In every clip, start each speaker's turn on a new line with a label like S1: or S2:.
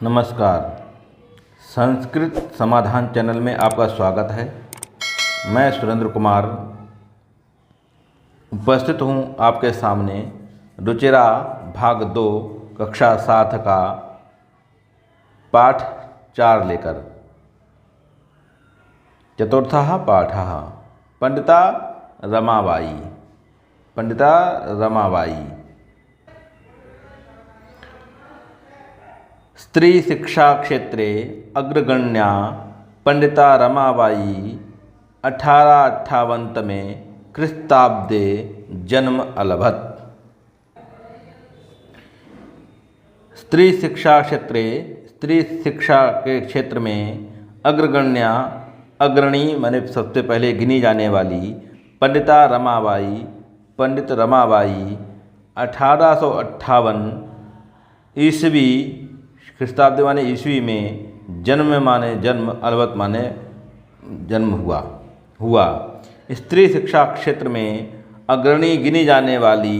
S1: नमस्कार। संस्कृत समाधान चैनल में आपका स्वागत है। मैं सुरेंद्र कुमार उपस्थित हूँ आपके सामने रुचिरा भाग 2 कक्षा 7 का पाठ 4 लेकर। चतुर्थः पाठः पंडिता रमाबाई। पंडिता रमाबाई स्त्री शिक्षा क्षेत्रे अग्रगण्या पंडिता रमाबाई 1858 में क्रिस्ताब्दे जन्म अलभत। स्त्री शिक्षा क्षेत्रे स्त्री शिक्षा के क्षेत्र में अग्रगण्या अग्रणी माने सबसे पहले गिनी जाने वाली पंडिता रमाबाई पंडित रमाबाई 1858 ईस्वी ख्रिस्ताब्द माने ईस्वी में जन्म माने जन्म अलबत माने जन्म हुआ। स्त्री शिक्षा क्षेत्र में अग्रणी गिनी जाने वाली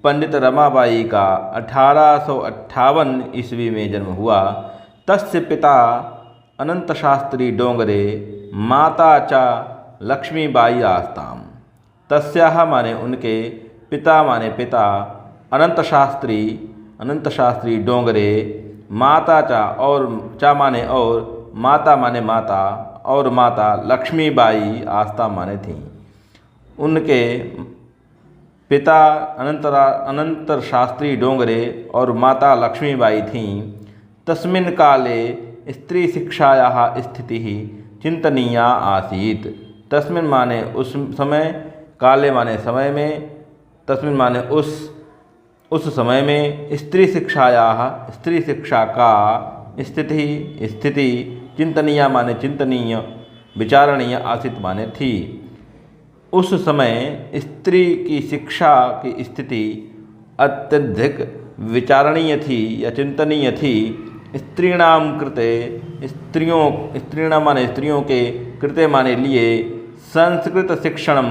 S1: पंडित रमाबाई का 1858 ईस्वी में जन्म हुआ। तस्य पिता अनंत शास्त्री डोंगरे माता च लक्ष्मीबाई आस्ताम। तस्याः माने उनके पिता माने पिता अनंत शास्त्री डोंगरे माता चा माने और माता माने माता और माता लक्ष्मीबाई आस्था माने थीं। उनके पिता अनंत शास्त्री डोंगरे और माता लक्ष्मीबाई थीं। तस्मिन् काले स्त्री शिक्षायाः स्थितिः चिंतनीया आसीत्। तस्मिन् माने उस समय, काले माने समय में, तस्मिन् माने उस समय में स्त्री शिक्षा का स्थिति चिंतनीय माने चिंतनीय, विचारणीय आसित माने थी। उस समय स्त्री की शिक्षा की स्थिति अत्यधिक विचारणीय थी या चिंतनीय थी। स्त्रीणां कृते स्त्रीणां माने स्त्रियों के कृते माने लिए संस्कृत शिक्षणं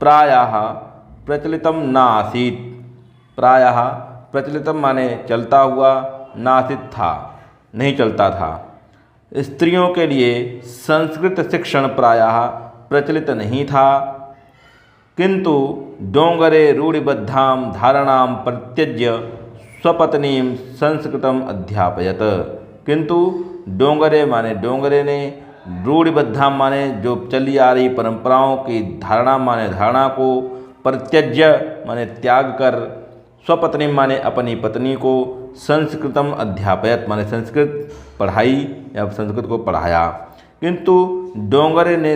S1: प्रायः प्रचलितम न आसीत्। प्रायः प्रचलितम माने चलता हुआ, नासित था नहीं चलता था। स्त्रियों के लिए संस्कृत शिक्षण प्रायः प्रचलित नहीं था। किंतु डोंगरे रूढ़िबद्धां धारणां परित्यज्य स्वपत्नीं संस्कृतम अध्यापयत। किंतु डोंगरे ने रूढ़िबद्धां माने जो चली आ रही परंपराओं की धारणा को परित्यज्य माने त्याग कर, स्वपत्नी माने अपनी पत्नी को संस्कृतम अध्यापयत माने संस्कृत पढ़ाई या संस्कृत को पढ़ाया। किंतु डोंगरे ने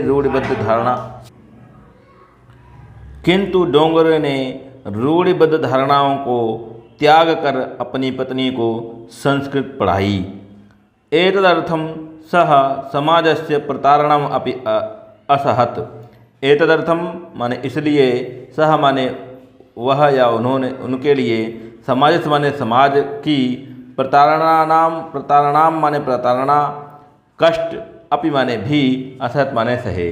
S1: रूढ़िबद्ध धारणाओं को त्याग कर अपनी पत्नी को संस्कृत पढ़ाई। एतदर्थं सह समाजस्य प्रतारणम् अपि असहत। एतदर्थं माने इसलिए, सह माने वह या उन्होंने, उनके लिए, समाज माने समाज की, प्रतारणा माने प्रतारणा, कष्ट अपि माने भी, असहत माने सहे।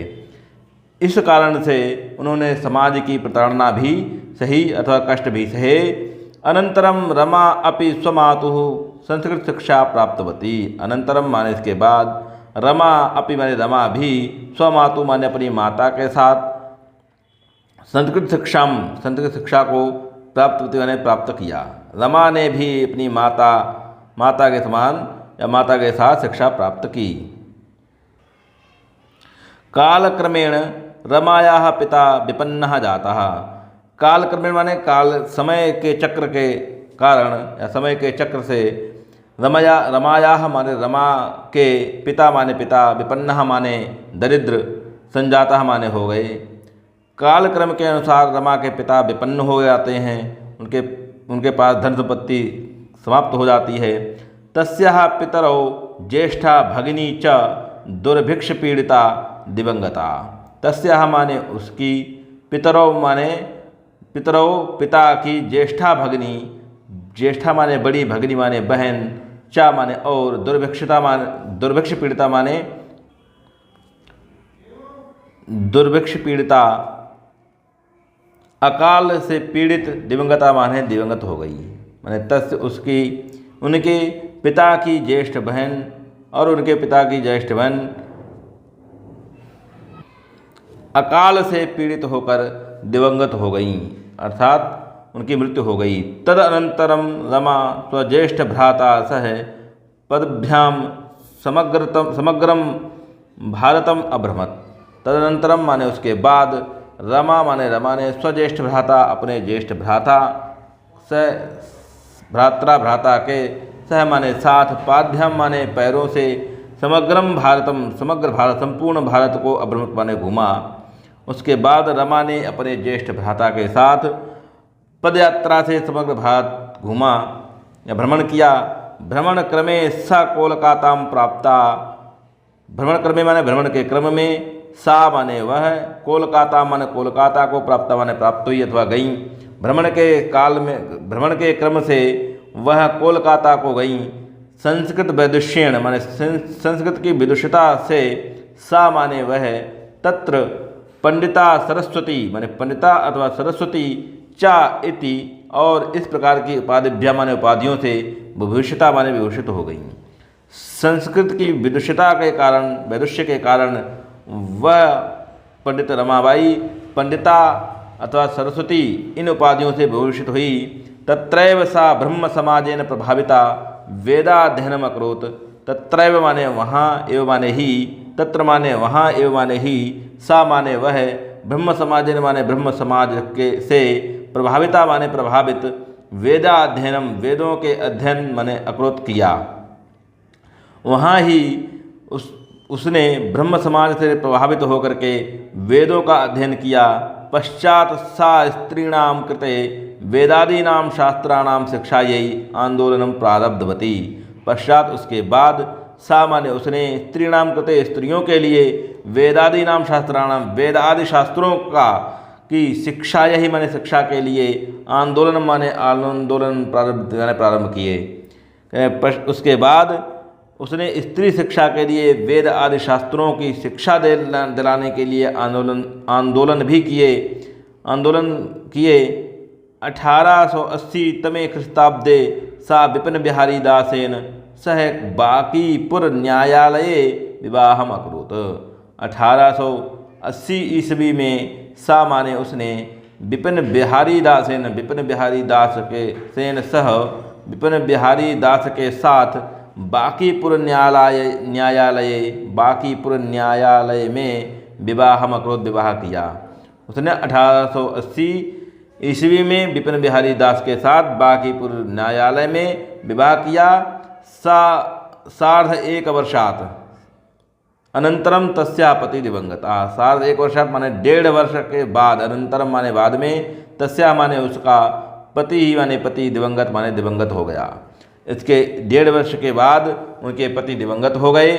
S1: इस कारण से उन्होंने समाज की प्रताड़ना भी सही अथवा कष्ट भी सहे। अनंतरम रमा अपि स्वमातुः संस्कृत शिक्षा प्राप्तवती। अनंतरम माने इसके बाद, रमा अपि माने रमा भी, स्वमातु माने अपनी माता के साथ, संस्कृत शिक्षा को प्राप्त किया। रमा ने भी अपनी माता के समान या माता के साथ शिक्षा प्राप्त की। कालक्रमेण रमायाः पिता विपन्नः जातः। कालक्रमेण माने समय के चक्र के कारण या समय के चक्र से रमायाः माने रमा के पिता माने पिता, विपन्नः माने दरिद्र, संजातः माने हो गए। कालक्रम के अनुसार रमा के पिता विपन्न हो जाते हैं, उनके पास धन संपत्ति समाप्त हो जाती है। तस्याः पितरौ ज्येष्ठा भगिनी च दुर्भिक्ष पीड़िता दिवंगता। तस्याः माने उसकी, पितरौ पिता की ज्येष्ठा भगिनी, ज्येष्ठा माने बड़ी, भगिनी माने बहन, चा माने और, दुर्भिक्ष पीड़िता अकाल से पीड़ित, दिवंगता माने दिवंगत हो गई। माने तस्य उनके पिता की ज्येष्ठ बहन और उनके पिता की ज्येष्ठ बहन अकाल से पीड़ित होकर दिवंगत हो गईं, अर्थात उनकी मृत्यु हो गई। तदनंतरम रमा स्वज्येष्ठ भ्राता सह पदभ्याम समग्रम भारतम अभ्रमत। तदनंतरम माने उसके बाद, रमा माने रमा ने स्वज्येष्ठ भ्राता अपने ज्येष्ठ भ्राता स भ्राता के सह माने साथ, पाद्भ्याम माने पैरों से, समग्रम भारतम समग्र भारत संपूर्ण भारत को अभ्रमत माने घूमा। उसके बाद रमा ने अपने ज्येष्ठ भ्राता के साथ पदयात्रा से समग्र भारत घूमा या भ्रमण किया। भ्रमण क्रमे सा कोलकाताम प्राप्ता। भ्रमण क्रमे माने भ्रमण के क्रम में, सा माने वह, कोलकाता माने कोलकाता को, प्राप्ता माने प्राप्त हुई अथवा गई। भ्रमण के क्रम से वह कोलकाता को गई। संस्कृत वैदुष्येण माने संस्कृत की विदुषता से, सा माने वह, तत्र पंडिता सरस्वती माने पंडिता अथवा सरस्वती, चा इति और इस प्रकार की उपाधिभ्या माने उपाधियों से, विभूषिता माने विभूषित हो गई। संस्कृत की विदुषता के कारण, वैदुष्य के कारण वह पंडित रमाबाई पंडिता अथवा सरस्वती इन उपाधियों से विभूषित हुई। तत्रैव सा ब्रह्म समाजेन प्रभाविता वेदाध्ययनम अकरोत्। तत्रैव माने वहाँ, एवं माने ही, तत्र माने वहाँ, एवं माने ही, सा माने वह, ब्रह्म समाजेन माने ब्रह्म समाज के से, प्रभाविता माने प्रभावित, वेदाध्ययनम वेदों के अध्ययन माने अकरोत् किया। वहाँ ही उसने ब्रह्म समाज से प्रभावित होकर के वेदों का अध्ययन किया। पश्चात सा स्त्रीणाम कृते वेदादीनां शास्त्राणां शिक्षायै आंदोलनम प्रारब्धवती। पश्चात उसके बाद, सा माने उसने, स्त्रीणाम कृते स्त्रियों के लिए, वेदादीनां शास्त्राणां वेद आदि शास्त्रों का की शिक्षा, यही माने शिक्षा के लिए, आंदोलन माने आंदोलन प्रारंभ किए। उसके बाद उसने स्त्री शिक्षा के लिए वेद आदि शास्त्रों की शिक्षा दिलाने के लिए आंदोलन किए। 1880 तमे ख्रीस्ताब्दे सा विपिन बिहारी दासेन सह बांकीपुर न्यायालये विवाहम अकरोत्। 1880 ईस्वी में सा माने उसने विपिन बिहारी दासेन, विपिन बिहारी दास के सेन सह, विपिन बिहारी दास के साथ बांकीपुर न्यायालय में विवाहम अकरोत्, विवाह किया। उसने 1880 ईस्वी में विपिन बिहारी दास के साथ बांकीपुर न्यायालय में विवाह किया। सार्ध एक वर्षात् अनंतरम तस्या पति दिवंगता। सार्ध एक वर्षात् माने 1.5 वर्ष के बाद, अनंतरम माने बाद में, तस्या माने उसका, पति ही माने पति, दिवंगत माने दिवंगत हो गया। इसके 1.5 वर्ष के बाद उनके पति दिवंगत हो गए।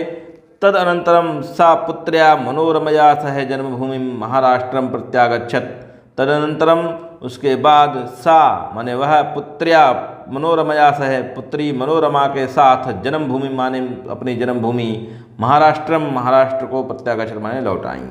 S1: तद अनंतरम सा पुत्र्या मनोरमया सह जन्मभूमि महाराष्ट्रम प्रत्यागच्छत। तदनंतरम उसके बाद सा माने वह, पुत्र्या मनोरमया सह पुत्री मनोरमा के साथ, जन्मभूमि माने अपनी जन्मभूमि, महाराष्ट्र को प्रत्यागच्छत माने लौट आई।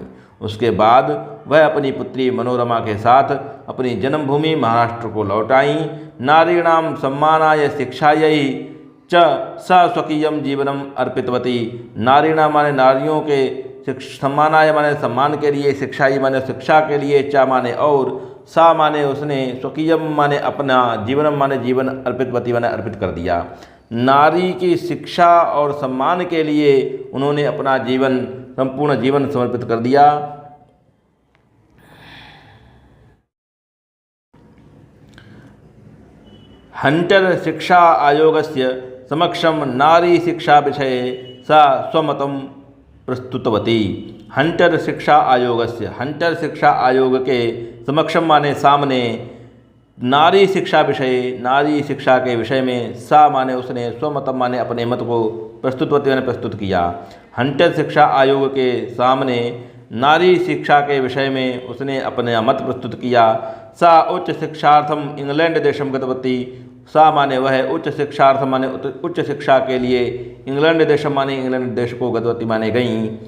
S1: उसके बाद वह अपनी पुत्री मनोरमा के साथ अपनी जन्मभूमि महाराष्ट्र को लौट आई। नारीणाम सम्मानाय शिक्षायै च स स्वकीयम जीवनम अर्पितवती। नारीणाम माने नारियों के सम्मानाय माने सम्मान के लिए, शिक्षाई माने शिक्षा के लिए, चा माने और, सा माने उसने, स्वकीयम माने अपना, जीवनम माने जीवन, अर्पितवती माने अर्पित कर दिया। नारी की शिक्षा और सम्मान के लिए उन्होंने अपना जीवन, संपूर्ण जीवन समर्पित कर दिया। हंटर शिक्षा आयोगस्य समक्षम नारी शिक्षा विषये सा स्वमतं प्रस्तुतवती। हंटर शिक्षा आयोग के समक्षम माने सामने, नारी शिक्षा के विषय में, सा माने उसने, स्वमतम माने अपने मत को, प्रस्तुतवती माने प्रस्तुत किया। हंटर शिक्षा आयोग के सामने नारी शिक्षा के विषय में उसने अपने मत प्रस्तुत किया। सा उच्च शिक्षार्थम इंग्लैंड देशम गतवती। सा माने वह, उच्च शिक्षार्थ माने उच्च शिक्षा के लिए, इंग्लैंड देशम माने इंग्लैंड देश को, गतवती माने गईं।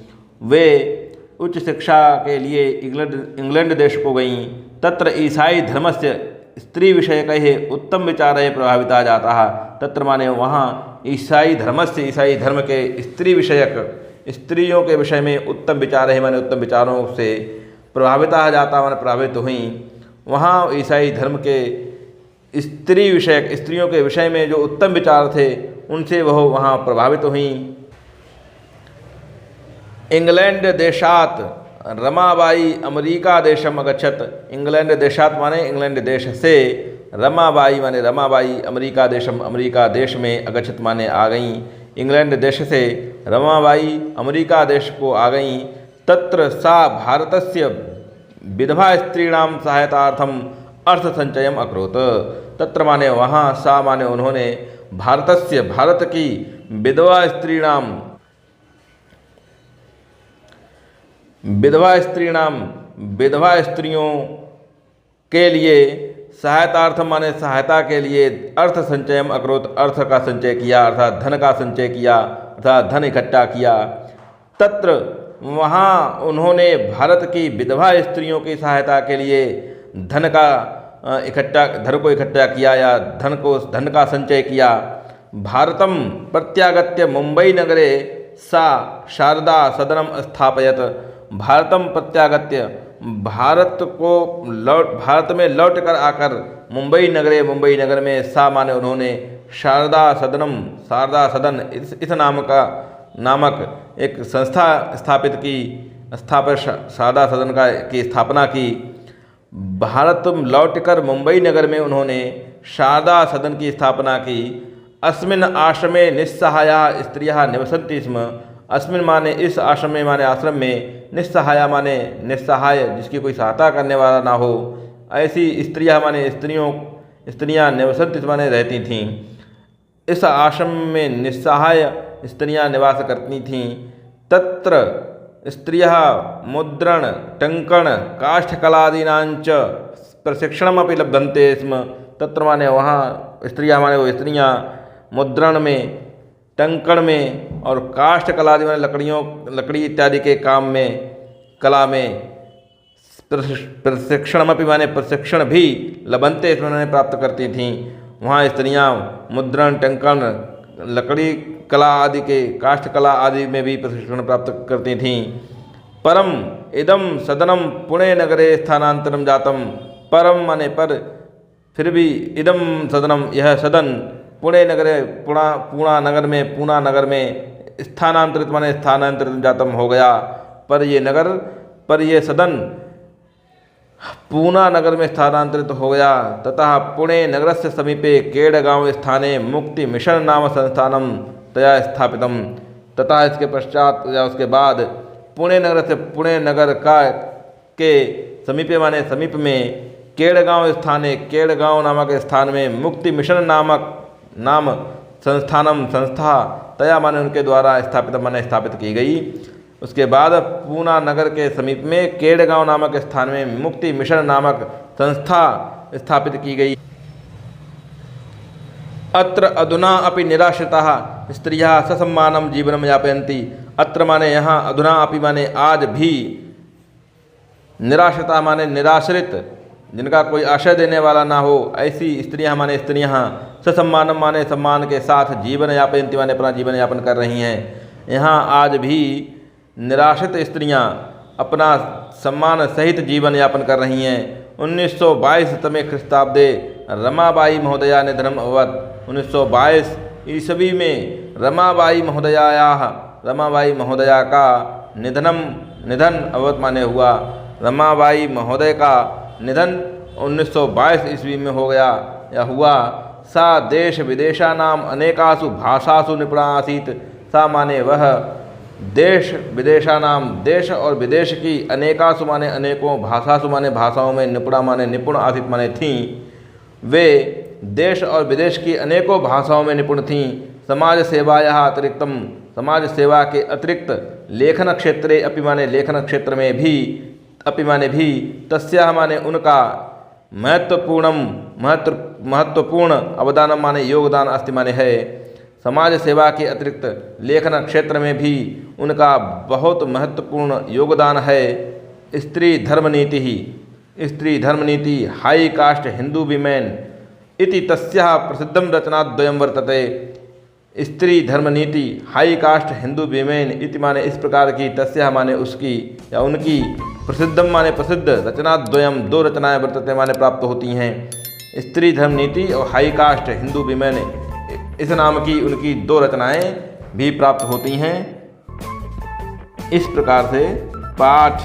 S1: वे उच्च शिक्षा के लिए इंग्लैंड देश को गईं। तत्र ईसाई धर्मस्य स्त्री विषयकैः उत्तमविचारैः प्रभाविता जाताः। तत्र माने वहाँ ईसाई धर्म से, ईसाई धर्म के स्त्री विषयक, स्त्रियों के विषय में उत्तम विचार है, माने उत्तम विचारों से प्रभाविता जाता माने प्रभावित हुई। वहाँ ईसाई धर्म के स्त्री विषयक, स्त्रियों के विषय में जो उत्तम विचार थे उनसे वह वहाँ प्रभावित हुई। इंग्लैंड देशात रमाबाई अमेरिका देशम अगच्छत। इंग्लैंड देशात माने इंग्लैंड देश से, रमाबाई माने रमाबाई अमेरिका देशम, अमेरिका देश में, अगच्छत माने आ गई। इंग्लैंड देश से रमाबाई अमेरिका देश को आ गई। तत्र सा भारतस्य विधवा स्त्रीणां सहायतार्थम अर्थ संचयम अकरोत्। तत्र माने वहाँ, सा माने उन्होंने, भारतस्य, भारत की विधवा स्त्रियों के लिए सहायतार्थम माने सहायता के लिए अर्थ संचयम अकरोत्, अर्थ का संचय किया, अर्थात धन का संचय किया, अर्थात धन इकट्ठा किया। तत्र वहाँ उन्होंने भारत की विधवा स्त्रियों की सहायता के लिए धन को इकट्ठा किया या धन का संचय किया। भारतम प्रत्यागत्य मुंबई नगरे सा शारदा सदनम स्थापयत। भारतम प्रत्यागत्य, भारत में लौट कर आकर, मुंबई नगर में, सा माने उन्होंने, शारदा सदन इस नामक एक संस्था स्थापित की, शारदा सदन की स्थापना की। भारत लौटकर मुंबई नगर में उन्होंने शारदा सदन की स्थापना की। अस्मिन् आश्रमे निस्सहाया स्त्रियः निवसन्ति स्म। अस्मिन माने इस आश्रम में, माने आश्रम में, निस्सहाया माने निस्सहाय, जिसकी कोई सहायता करने वाला ना हो, ऐसी स्त्रियाँ माने स्त्रियाँ निवसन्ति माने रहती थीं। इस आश्रम में निस्सहाय स्त्रियाँ निवास करती थीं। तत्र स्त्रियः मुद्रण टंकण काष्ठकलादीनांच प्रशिक्षणमपि लभन्ते स्म। तत्र माने वहाँ स्त्रियाँ माने वो स्त्रियाँ मुद्रण में, टंकण में और काष्ठकलादि माने लकड़ी इत्यादि के काम में, कला में प्रशिक्षणमपि माने प्रशिक्षण भी लभन्ते इसमें प्राप्त करती थीं। वहाँ स्त्रियाँ मुद्रण, टंकण, लकड़ी कला आदि के, काष्ठ कला आदि में भी प्रशिक्षण प्राप्त करती थीं। परम इदम सदनम पुणे नगरे स्थानांतरम जातम। परम माने पर, फिर भी, इदम सदनम यह सदन, पुणे नगरे पूना नगर में स्थानांतरित माने स्थानांतरित जातम हो गया। पर ये सदन पूना नगर में स्थानांतरित हो गया। ततः पुणे नगरस्य समीपे केडगांव स्थाने मुक्ति मिशन नाम संस्थानम तया स्थापितम। तथा इसके पश्चात या उसके बाद पुणे नगर के समीपे माने समीप में केडगांव नामक स्थान में मुक्ति मिशन नाम संस्था तया माने उनके द्वारा स्थापित की गई। उसके बाद पूना नगर के समीप में केडगांव नामक स्थान में मुक्ति मिशन नामक संस्था स्थापित की गई। अत्र अधुना अपि निराश्रिताः स्त्रियः ससम्मानं जीवनं यापयन्ति। अत्र माने यहाँ, अधुना अपि माने आज भी, निराश्रिता माने निराश्रित, जिनका कोई आश्रय देने वाला ना हो, ऐसी स्त्रियाँ माने स्त्रियाँ ससम्मानम माने सम्मान के साथ जीवन यापयन्ति माने अपना जीवन यापन कर रही हैं। यहाँ आज भी निराश्रित स्त्रियाँ अपना सम्मान सहित जीवन यापन कर रही हैं। 1922 तमे ख्रीस्ताब्दे रमाबाई महोदया निधनम अभवत्। 1922 ईस्वी में रमाबाई महोदया का निधन अवध माने हुआ। रमाबाई महोदय का निधन 1922 ईस्वी में हो गया या हुआ। सा देश विदेशानाम अनेकासु भाषासु निपुणा आसीत्। सा माने वह देश विदेशानाम, देश और विदेश की, अनेकासु माने अनेकों, भाषासु माने भाषाओं में, निपुणा माने निपुण आसीत् माने थीं। वे देश और विदेश की अनेकों भाषाओं में निपुण थीं। समाज सेवायाः अतिरिक्तम, समाज सेवा के अतिरिक्त लेखन क्षेत्रे अपि माने लेखन क्षेत्र में भी, अपि माने भी, तस्याः माने उनका महत्वपूर्ण अवदान माने योगदान अस्ति माने है। समाज सेवा के अतिरिक्त लेखन क्षेत्र में भी उनका बहुत महत्वपूर्ण योगदान है। स्त्री धर्म नीति ही, स्त्री धर्मनीति हाई कास्ट हिंदू विमेन इति तस्याः प्रसिद्धं रचनाद्वयं वर्तते। स्त्री धर्मनीति हाई कास्ट हिंदू विमेन इति माने इस प्रकार की, तस्याः माने उसकी या उनकी, प्रसिद्धम माने प्रसिद्ध, रचनाद्वयम दो रचनाएं वर्तते माने प्राप्त होती हैं। स्त्री धर्मनीति और हाई कास्ट हिंदू विमेन इस नाम की उनकी दो रचनाएं भी प्राप्त होती हैं। इस प्रकार से पाठ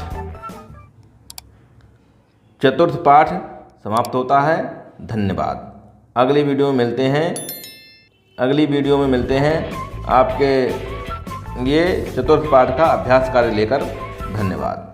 S1: चतुर्थ पाठ समाप्त होता है। धन्यवाद। अगली वीडियो में मिलते हैं आपके लिए चतुर्थ पाठ का अभ्यास कार्य लेकर। धन्यवाद।